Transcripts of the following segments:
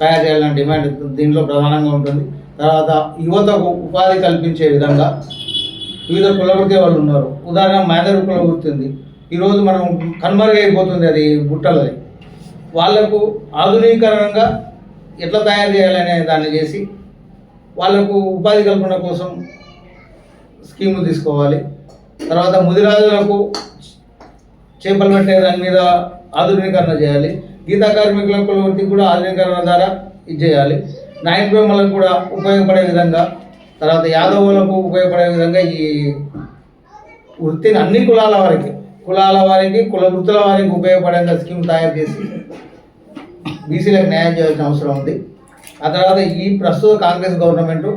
తయారు చేయాలనే డిమాండ్ దీంట్లో ప్రధానంగా ఉంటుంది. తర్వాత యువతకు ఉపాధి కల్పించే విధంగా వివిధ కులవృత్తి వాళ్ళు ఉన్నారు. ఉదాహరణ మేదరు కులవృత్తి ఉంది. ఈరోజు మనం కనుమరుగైపోతుంది, అది బుట్టలది. వాళ్లకు ఆధునీకరణంగా ఎట్లా తయారు చేయాలనే దాన్ని చేసి వాళ్లకు ఉపాధి కల్పన కోసం స్కీములు తీసుకోవాలి. తర్వాత ముదిరాజులకు చేపలు పట్టే దాని మీద ఆధునీకరణ చేయాలి. గీతా కార్మికుల కులవృత్తికి కూడా ఆధునీకరణ ద్వారా ఇది చేయాలి. నాయన బ్రహ్మలకు కూడా ఉపయోగపడే విధంగా, తర్వాత యాదవులకు ఉపయోగపడే విధంగా ఈ వృత్తిని అన్ని కులాల వారికి కుల వృత్తుల వారికి ఉపయోగపడేంత స్కీమ్ తయారు చేసి బీసీలకు న్యాయం చేయాల్సిన అవసరం ఉంది. ఆ తర్వాత ఈ ప్రస్తుత కాంగ్రెస్ గవర్నమెంట్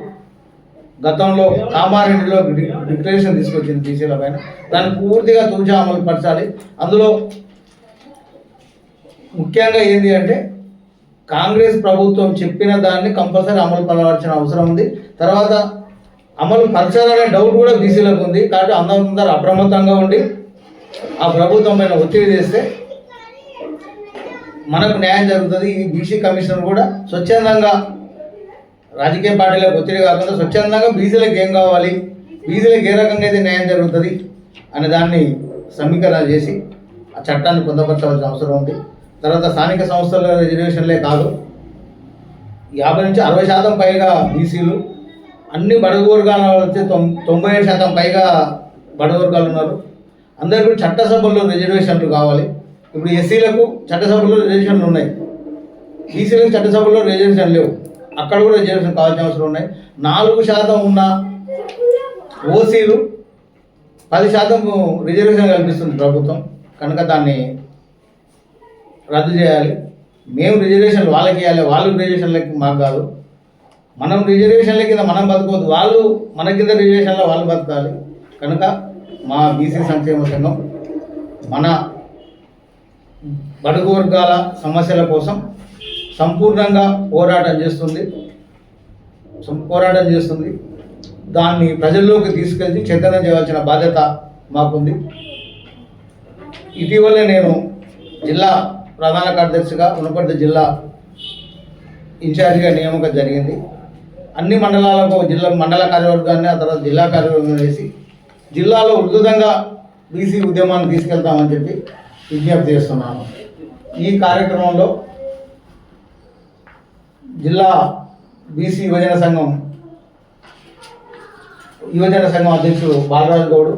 గతంలో కామారెడ్డిలో డిక్లరేషన్ తీసుకొచ్చింది బీసీల పైన, దాన్ని పూర్తిగా తూచా అమలు పరచాలి. అందులో ముఖ్యంగా ఏంటి అంటే కాంగ్రెస్ ప్రభుత్వం చెప్పిన దాన్ని కంపల్సరీ అమలు పరచాల్సిన అవసరం ఉంది. తర్వాత అమలు పరచాలనే డౌట్ కూడా బీసీలకు ఉంది. కాబట్టి అందరూ అప్రమత్తంగా ఉండి ఆ ప్రభుత్వం పైన ఒత్తిడి చేస్తే మనకు న్యాయం జరుగుతుంది. ఈ బీసీ కమిషన్ కూడా స్వచ్ఛందంగా రాజకీయ పార్టీలకు ఒత్తిడి కాకుండా స్వచ్ఛందంగా బీసీలకు ఏం కావాలి, బీసీలకు ఏ రకంగా అయితే న్యాయం జరుగుతుంది అనే దాన్ని సమీకరణ చేసి ఆ చట్టాన్ని పొందపరచవలసిన అవసరం ఉంది. తర్వాత స్థానిక సంస్థల రిజర్వేషన్లే కాదు, 50 నుంచి 60% పైగా బీసీలు, అన్ని బడుగు వర్గాల వచ్చి 97% పైగా బడుగు వర్గాలు ఉన్నారు. అందరికీ చట్టసభల్లో రిజర్వేషన్లు కావాలి. ఇప్పుడు ఎస్సీలకు చట్టసభల్లో రిజర్వేషన్లు ఉన్నాయి, బీసీలకు చట్టసభల్లో రిజర్వేషన్ లేవు. అక్కడ కూడా రిజర్వేషన్ కావాల్సిన అవసరం ఉన్నాయి. 4% ఉన్న ఓసీలు 10% రిజర్వేషన్ కల్పిస్తుంది ప్రభుత్వం. కనుక దాన్ని రద్దు చేయాలి. మేము రిజర్వేషన్లు వాళ్ళకి ఇవ్వాలి, వాళ్ళు రిజర్వేషన్లకి మాకు కాదు. మనం రిజర్వేషన్ల కింద మనం బతకవద్దు, వాళ్ళు మన కింద రిజర్వేషన్లో వాళ్ళు బతకాలి. కనుక మా బీసీ సంక్షేమ సంఘం మన బడుగు వర్గాల సమస్యల కోసం సంపూర్ణంగా పోరాటం చేస్తుంది. దాన్ని ప్రజల్లోకి తీసుకెళ్ళి చైతన్యం చేయవలసిన బాధ్యత మాకుంది. ఇటీవలే నేను జిల్లా ప్రధాన కార్యదర్శిగా వనపర్తి జిల్లా ఇన్ఛార్జిగా నియామకం జరిగింది. అన్ని మండలాలకు మండల కార్యవర్గాన్ని, ఆ తర్వాత జిల్లా కార్యవర్గం వేసి జిల్లాలో ఉధృతంగా బీసీ ఉద్యమాన్ని తీసుకెళ్తామని చెప్పి విజ్ఞప్తి చేస్తున్నాను. ఈ కార్యక్రమంలో జిల్లా బీసీ యువజన సంఘం అధ్యక్షుడు బాలరాజు గౌడ్,